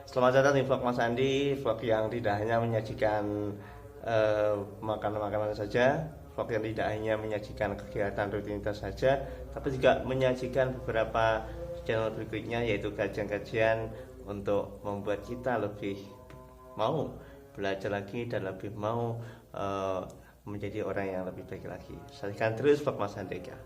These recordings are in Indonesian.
Selamat datang di vlog Mas Andi, vlog yang tidak hanya menyajikan makanan-makanan saja, vlog yang tidak hanya menyajikan kegiatan rutinitas saja, tapi juga menyajikan beberapa channel berikutnya, yaitu kajian-kajian untuk membuat kita lebih mau belajar lagi dan lebih mau menjadi orang yang lebih baik lagi. Saksikan terus vlog Mas Andi ya.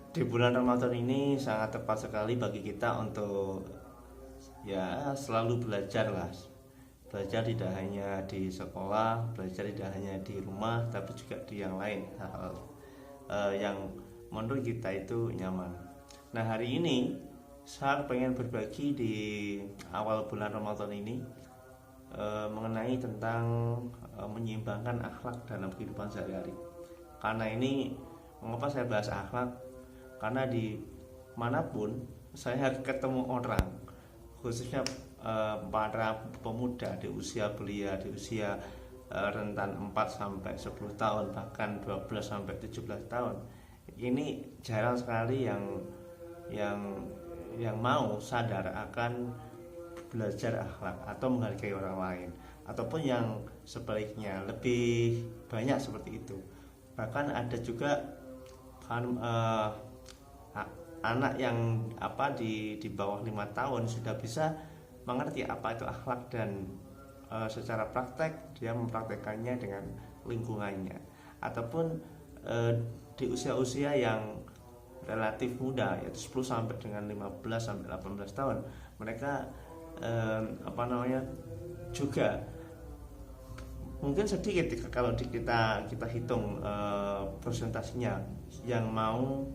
Di bulan Ramadan ini sangat tepat sekali bagi kita untuk ya selalu belajar lah. Belajar tidak hanya di sekolah, belajar tidak hanya di rumah, tapi juga di yang lain, hal yang menurut kita itu nyaman. Nah, hari ini saya pengen berbagi di awal bulan Ramadan ini mengenai tentang menyeimbangkan akhlak dalam kehidupan sehari-hari. Karena ini, mengapa saya bahas akhlak? Karena di manapun saya ketemu orang, khususnya para pemuda di usia belia, di usia rentan 4 sampai 10 tahun, bahkan 12 sampai 17 tahun. Ini jarang sekali yang mau sadar akan belajar akhlak atau menghargai orang lain, ataupun yang sebaliknya lebih banyak seperti itu. Bahkan ada juga anak yang di bawah 5 tahun sudah bisa mengerti apa itu akhlak dan secara praktek dia mempraktekannya dengan lingkungannya, ataupun di usia-usia yang relatif muda, yaitu 10 sampai dengan 15 sampai 18 tahun, mereka juga mungkin sedikit kalau kita hitung persentasinya yang mau,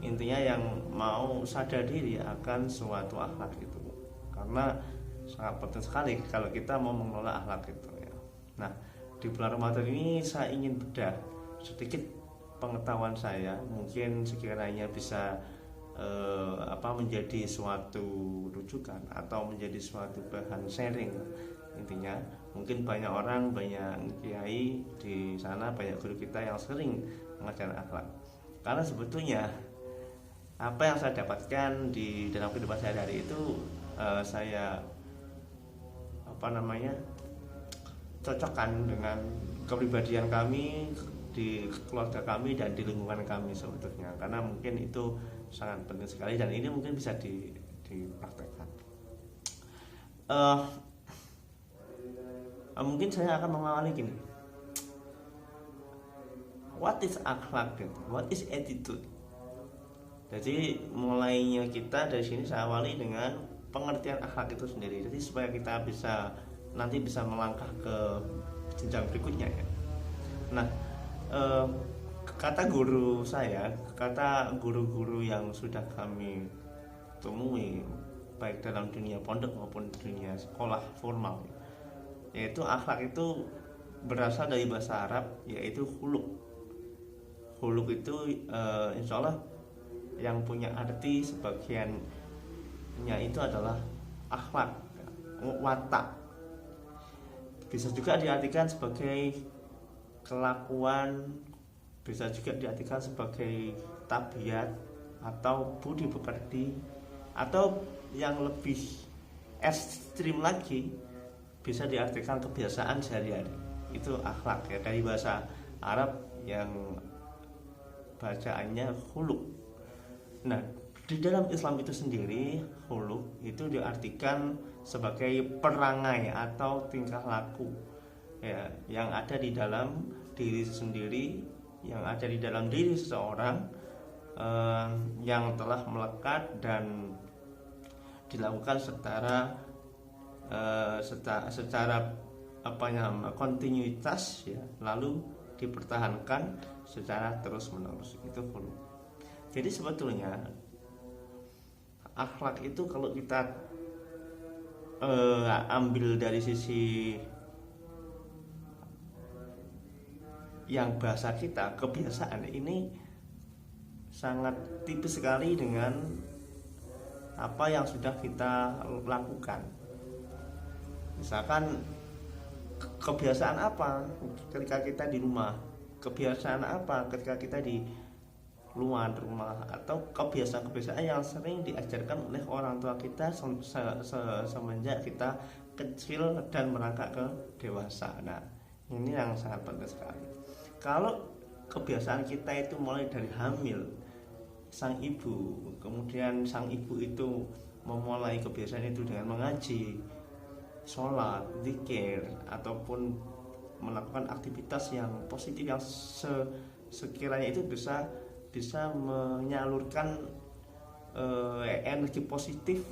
intinya yang mau sadar diri akan suatu akhlak itu. karena sangat penting sekali kalau kita mau mengelola akhlak itu ya. Nah, di bulan Ramadan ini saya ingin bedah sedikit pengetahuan saya, mungkin sekiranya bisa menjadi suatu rujukan atau menjadi suatu bahan sharing. Intinya mungkin banyak orang, banyak kiai di sana, banyak guru kita yang sering mengajarkan akhlak, karena sebetulnya apa yang saya dapatkan di dalam kehidupan sehari-hari itu saya cocokkan dengan kepribadian kami di keluarga kami dan di lingkungan kami sebetulnya, karena mungkin itu sangat penting sekali dan ini mungkin bisa dipraktekkan. Mungkin saya akan mengawali gini, what is akhlak, what is attitude. Jadi mulainya kita dari sini saya awali dengan pengertian akhlak itu sendiri. Jadi supaya kita nanti bisa melangkah ke jenjang berikutnya ya. Nah, kata guru saya, kata guru-guru yang sudah kami temui baik dalam dunia pondok maupun dunia sekolah formal, yaitu akhlak itu berasal dari bahasa Arab, yaitu khuluq. Khuluq itu insya Allah yang punya arti sebagiannya itu adalah akhlak, watak. Bisa juga diartikan sebagai kelakuan, bisa juga diartikan sebagai tabiat atau budi pekerti, atau yang lebih ekstrim lagi bisa diartikan kebiasaan sehari-hari. Itu akhlak ya, dari bahasa Arab yang bacaannya khuluq. Nah, di dalam Islam itu sendiri khuluq itu diartikan sebagai perangai atau tingkah laku ya, yang ada di dalam diri sendiri, yang ada di dalam diri seseorang, yang telah melekat dan dilakukan secara kontinuitas ya, lalu dipertahankan secara terus-menerus. Itu khuluq. Jadi sebetulnya akhlak itu kalau kita ambil dari sisi yang bahasa kita, kebiasaan ini sangat tipis sekali dengan apa yang sudah kita lakukan. Misalkan kebiasaan apa ketika kita di rumah, kebiasaan apa ketika kita di luar rumah, atau kebiasaan-kebiasaan yang sering diajarkan oleh orang tua kita semenjak kita kecil dan merangkak ke dewasa. Nah, ini yang sangat penting sekali. Kalau kebiasaan kita itu mulai dari hamil sang ibu, kemudian sang ibu itu memulai kebiasaan itu dengan mengaji, sholat, zikir, ataupun melakukan aktivitas yang positif yang sekiranya itu bisa menyalurkan energi positif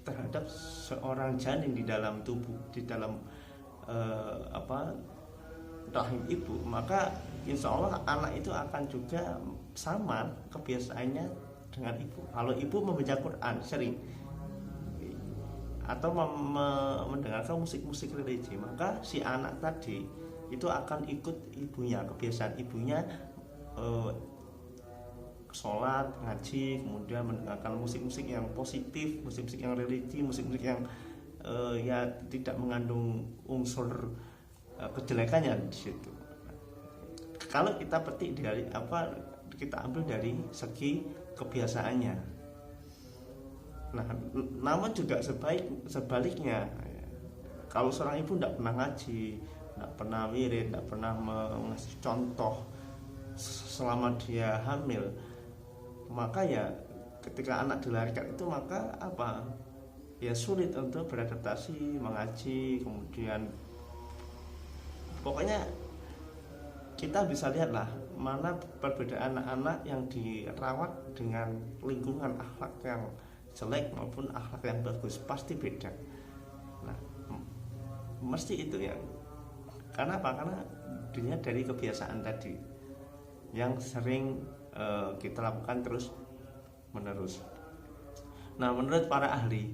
terhadap seorang janin di dalam tubuh, di dalam rahim ibu, maka insya Allah anak itu akan juga sama kebiasaannya dengan ibu. Kalau ibu membaca Quran sering atau mendengarkan musik-musik religi, maka si anak tadi itu akan ikut ibunya, kebiasaan ibunya sholat, ngaji, kemudian mendengarkan musik-musik yang positif, musik-musik yang religi, musik-musik yang ya tidak mengandung unsur kejelekannya di situ. Kalau kita petik dari kita ambil dari segi kebiasaannya. Nah, namun juga sebaliknya, kalau seorang ibu tidak pernah ngaji, tidak pernah wirid, tidak pernah mengasih contoh selama dia hamil, maka ya ketika anak dilahirkan itu maka ya sulit untuk beradaptasi, mengaji, kemudian pokoknya kita bisa lihatlah mana perbedaan anak-anak yang dirawat dengan lingkungan akhlak yang jelek maupun akhlak yang bagus, pasti beda. Nah, mesti itu ya. Karena Karena dilihat dari kebiasaan tadi yang sering kita lakukan terus menerus. Nah, menurut para ahli,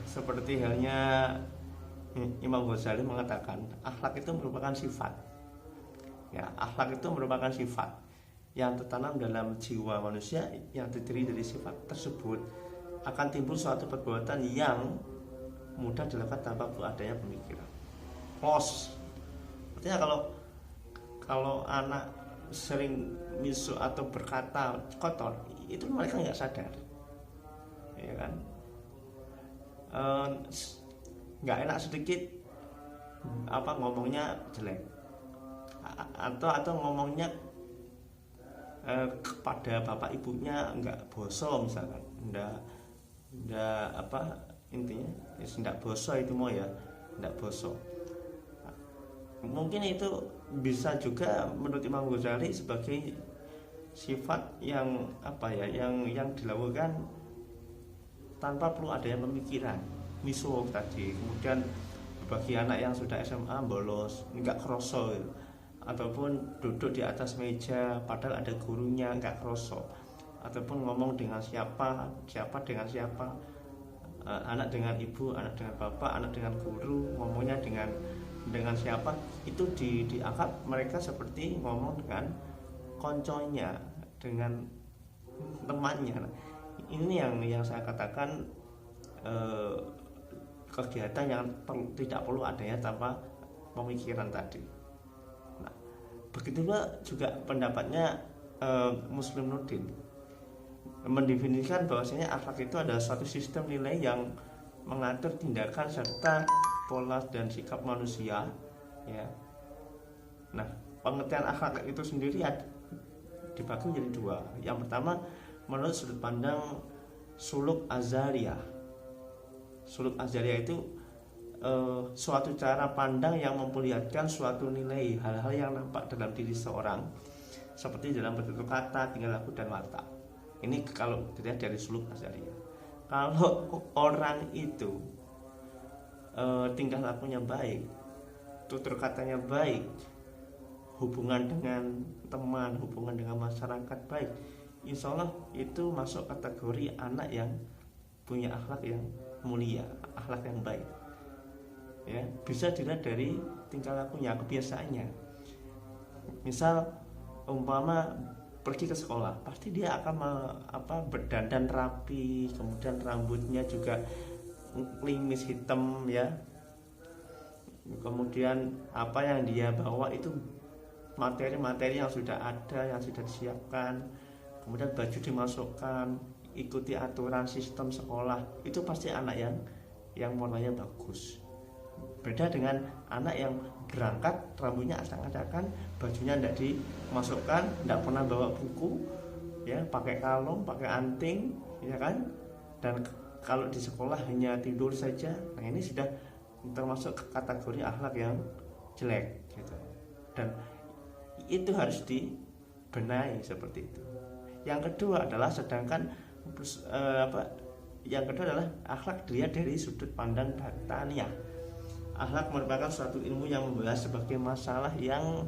Seperti halnya Imam Ghazali mengatakan akhlak itu merupakan sifat. Ya, akhlak itu merupakan sifat yang tertanam dalam jiwa manusia yang terdiri dari sifat tersebut akan timbul suatu perbuatan yang mudah dilakukan tanpa adanya pemikiran. Close. Artinya kalau anak sering misu atau berkata kotor, itu mereka nggak sadar, ya kan? Nggak enak sedikit ngomongnya jelek atau ngomongnya kepada bapak ibunya nggak boso misalkan, nggak intinya nggak boso itu mau ya, nggak boso. Mungkin itu bisa juga menurut Imam Ghazali sebagai sifat yang yang dilakukan tanpa perlu adanya pemikiran, misuh tadi. Kemudian bagi anak yang sudah SMA bolos nggak kroso gitu, ataupun duduk di atas meja padahal ada gurunya nggak kroso, ataupun ngomong dengan siapa dengan siapa, anak dengan ibu, anak dengan bapak, anak dengan guru, ngomongnya dengan siapa, itu dianggap mereka seperti ngomong dengan konconya, dengan temannya. Nah, ini yang saya katakan kegiatan yang tidak perlu adanya tanpa pemikiran tadi. Nah, begitulah juga pendapatnya Muslim Nurdin mendefinisikan bahwasanya akhlak itu adalah suatu sistem nilai yang mengatur tindakan serta pola dan sikap manusia, ya. Nah, pengertian akhlak itu sendiri dibagi menjadi dua. Yang pertama menurut sudut pandang suluk azariyah. Suluk azariyah itu suatu cara pandang yang memperlihatkan suatu nilai, hal-hal yang nampak dalam diri seorang seperti dalam bentuk kata, tingkah laku dan watak. Ini kalau dilihat dari suluk azariyah. Kalau orang itu tingkah lakunya baik, tutur katanya baik, hubungan dengan teman, hubungan dengan masyarakat baik, insya Allah itu masuk kategori anak yang punya akhlak yang mulia, akhlak yang baik. Ya, bisa dilihat dari tingkah lakunya, kebiasaannya. Misal umpama pergi ke sekolah, pasti dia akan berdandan rapi, kemudian rambutnya juga klimis hitam, ya. Kemudian apa yang dia bawa itu materi-materi yang sudah ada, yang sudah disiapkan. Kemudian baju dimasukkan, ikuti aturan sistem sekolah. Itu pasti anak yang moralnya bagus. Beda dengan anak yang berangkat rambutnya acak-acakan, bajunya tidak dimasukkan, tidak pernah bawa buku, ya, pakai kalung, pakai anting, ya kan? Dan kalau di sekolah hanya tidur saja. Nah, ini sudah termasuk kategori akhlak yang jelek, gitu. Dan itu harus dibenahi seperti itu. Yang kedua adalah yang kedua adalah akhlak dilihat dari sudut pandang bataniah. Akhlak merupakan suatu ilmu yang membahas sebagai masalah yang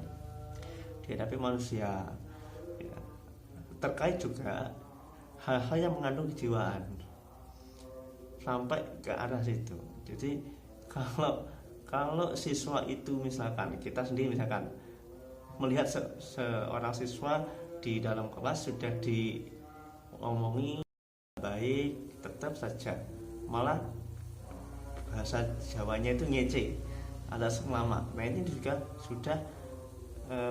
dihadapi manusia, ya. Terkait juga hal-hal yang mengandung kejiwaan sampai ke arah situ. Jadi kalau siswa itu misalkan kita sendiri misalkan melihat seorang siswa di dalam kelas sudah diomongi baik, tetap saja malah bahasa Jawanya itu ngece, ada lama. Nah, ini juga sudah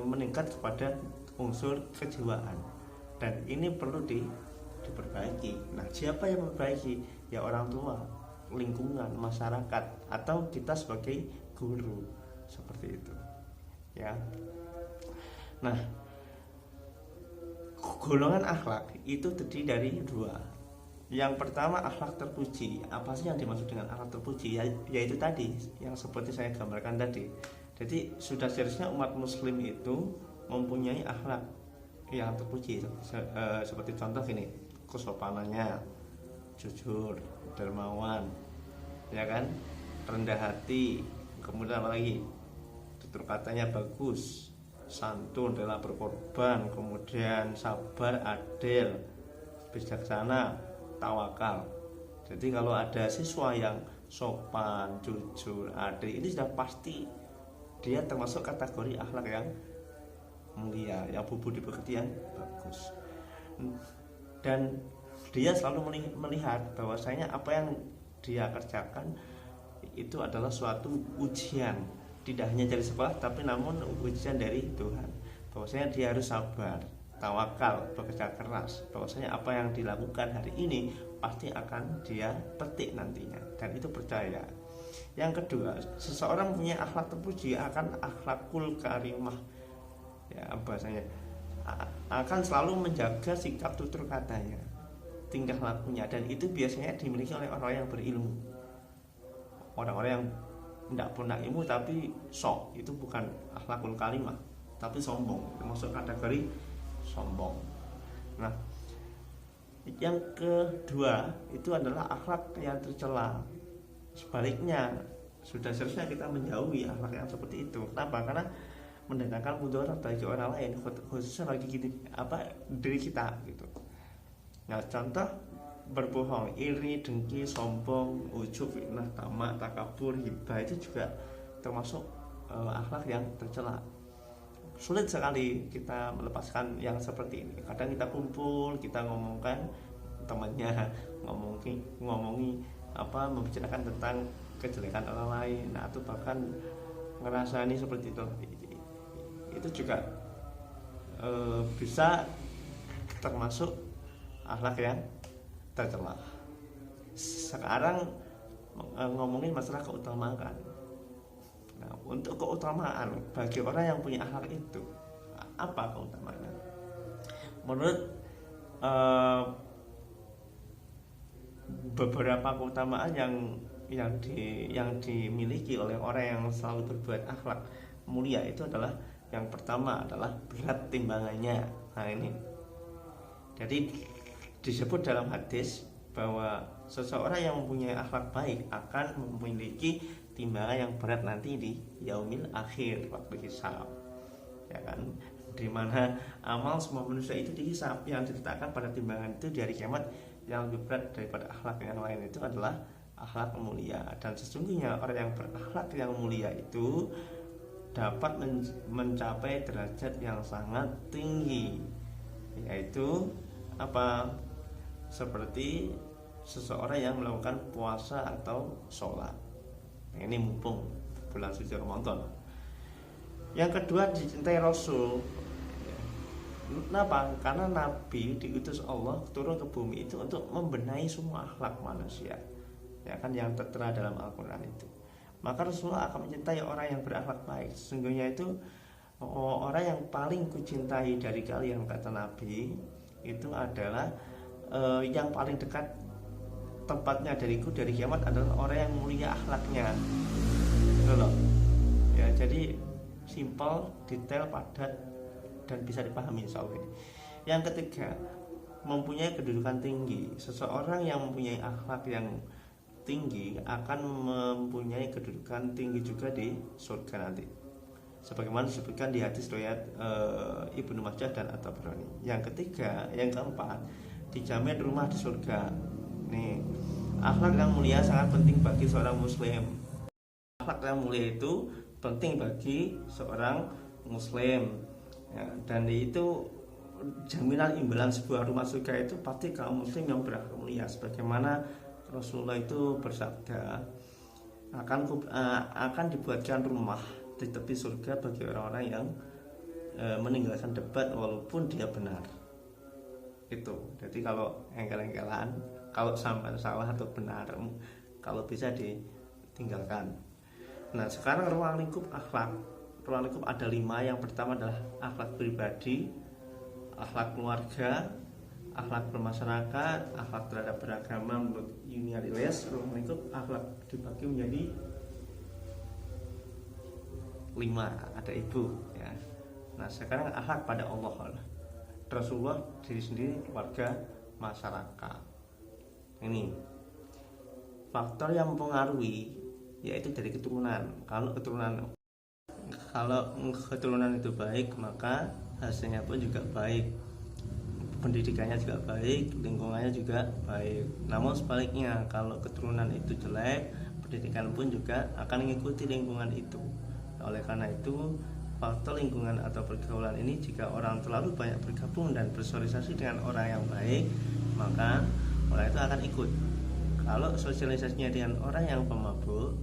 meningkat kepada unsur kejiwaan, dan ini perlu diperbaiki. Nah, siapa yang memperbaiki? Ya orang tua, lingkungan, masyarakat, atau kita sebagai guru, seperti itu, ya. Nah, golongan akhlak itu terdiri dari dua. Yang pertama akhlak terpuji. Apa sih yang dimaksud dengan akhlak terpuji? Yaitu tadi yang seperti saya gambarkan tadi. Jadi sudah seharusnya umat muslim itu mempunyai akhlak yang terpuji, seperti contoh ini, kesopanannya, jujur, dermawan, ya kan, rendah hati, kemudian apa lagi, tutur katanya bagus, santun, rela berkorban, kemudian sabar, adil, bijaksana, tawakal. Jadi kalau ada siswa yang sopan, jujur, adil, ini sudah pasti dia termasuk kategori akhlak yang mulia, yang budi pekerti yang bagus. Dan dia selalu melihat bahwasanya apa yang dia kerjakan itu adalah suatu ujian, tidak hanya dari sekolah tapi namun ujian dari Tuhan. Bahwasanya dia harus sabar, tawakal, bekerja keras, bahwasanya apa yang dilakukan hari ini pasti akan dia petik nantinya, dan itu percaya. Yang kedua, seseorang punya akhlak terpuji akan akhlakul karimah, ya bahasanya akan selalu menjaga sikap tutur katanya, tingkah lakunya, dan itu biasanya dimiliki oleh orang yang berilmu. Orang-orang yang tidak punya ilmu tapi sok, itu bukan akhlakul karimah tapi sombong, termasuk kategori sombong. Nah, yang kedua itu adalah akhlak yang tercela. Sebaliknya, sudah seharusnya kita menjauhi akhlak yang seperti itu. Kenapa? Karena mendatangkan mudarat bagi orang lain, khususnya bagi diri kita gitu. Nah, contoh berbohong, iri, dengki, sombong, ujub, fitnah, tamak, takabur, hibah, itu juga termasuk akhlak yang tercela. Sulit sekali kita melepaskan yang seperti ini. Kadang kita kumpul, kita ngomongkan temannya, ngomongi membicarakan tentang kejelekan orang lain, atau bahkan ngerasani seperti itu. Itu juga bisa termasuk akhlak yang tercela. Sekarang ngomongin masalah keutamaan. Nah, untuk keutamaan bagi orang yang punya akhlak itu, apa keutamaannya? Menurut beberapa keutamaan yang dimiliki oleh orang yang selalu berbuat akhlak mulia itu adalah, yang pertama adalah berat timbangannya. Nah ini, jadi disebut dalam hadis bahwa seseorang yang mempunyai akhlak baik akan memiliki timbangan yang berat nanti di yaumil akhir, waktu hisab, ya kan, di mana amal semua manusia itu dihisab. Yang diletakkan pada timbangan itu di hari kiamat yang lebih berat daripada akhlak yang lain itu adalah akhlak mulia. Dan sesungguhnya orang yang berakhlak yang mulia itu dapat mencapai derajat yang sangat tinggi, yaitu seperti seseorang yang melakukan puasa atau sholat. Ini mumpung bulan suci Ramadan. Yang kedua, dicintai Rasul. Kenapa? Karena Nabi diutus Allah turun ke bumi itu untuk membenahi semua akhlak manusia, ya kan, yang tertera dalam Al-Quran itu. Maka Rasulullah akan mencintai orang yang berakhlak baik. Sesungguhnya itu orang yang paling kucintai dari kalian, kata Nabi, itu adalah yang paling dekat tempatnya dariku dari kiamat adalah orang yang mulia akhlaknya. Gitu loh. Ya, jadi simpel, detail, padat, dan bisa dipahami insyaallah. Yang ketiga, mempunyai kedudukan tinggi. Seseorang yang mempunyai akhlak yang tinggi akan mempunyai kedudukan tinggi juga di surga nanti, sebagaimana disebutkan di hadis riwayat Ibnu Majah dan At-Tabrani. Yang keempat, dijamin rumah di surga. Nih, akhlak yang mulia sangat penting bagi seorang muslim. Akhlak yang mulia itu penting bagi seorang muslim, ya, dan itu jaminan imbalan sebuah rumah surga itu pasti kaum muslim yang berakhlak mulia. Sebagaimana Rasulullah itu bersabda, akan dibuatkan rumah di tepi surga bagi orang-orang yang meninggalkan debat walaupun dia benar. Itu. Jadi kalau engkel-engkelan, kalau sampai salah atau benar, kalau bisa ditinggalkan. Nah, sekarang ruang lingkup akhlak. Ruang lingkup ada 5. Yang pertama adalah akhlak pribadi, akhlak keluarga, akhlak bermasyarakat, akhlak terhadap beragama menurut Yunia Riles. Ruang lingkup akhlak dibagi menjadi 5. Ada ibu, ya. Nah, sekarang akhlak pada Allah, Rasulullah, diri sendiri, keluarga, masyarakat. Ini faktor yang mempengaruhi, yaitu dari keturunan. Kalau keturunan itu baik, maka hasilnya pun juga baik. pendidikannya juga baik, lingkungannya juga baik. Namun sebaliknya, kalau keturunan itu jelek, pendidikan pun juga akan mengikuti lingkungan itu. Oleh karena itu, faktor lingkungan atau pergaulan ini, jika orang terlalu banyak bergabung dan bersosialisasi dengan orang yang baik, maka orang itu akan ikut. Kalau sosialisasinya dengan orang yang pemabuk,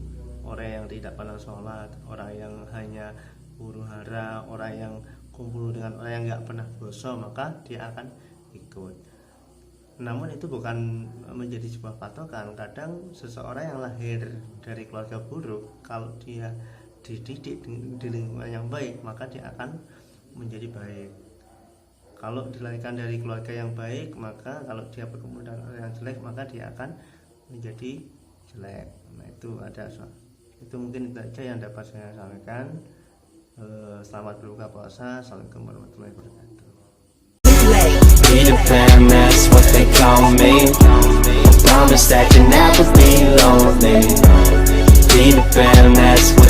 orang yang tidak pernah sholat, orang yang hanya huru-hara, orang yang kumpul dengan orang yang nggak pernah boso, maka dia akan ikut. Namun itu bukan menjadi sebuah patokan. Kadang seseorang yang lahir dari keluarga buruk, kalau dia dididik di lingkungan yang baik, maka dia akan menjadi baik. Kalau dilahirkan dari keluarga yang baik, maka kalau dia bertemu dengan orang yang jelek, maka dia akan menjadi jelek. Nah, itu ada itu mungkin itu saja yang dapat saya sampaikan. Selamat berbuka puasa. Assalamualaikum warahmatullahi wabarakatuh. Peter Pan, that's what they call me. Promise that you'll never be lonely. Peter Pan, that's what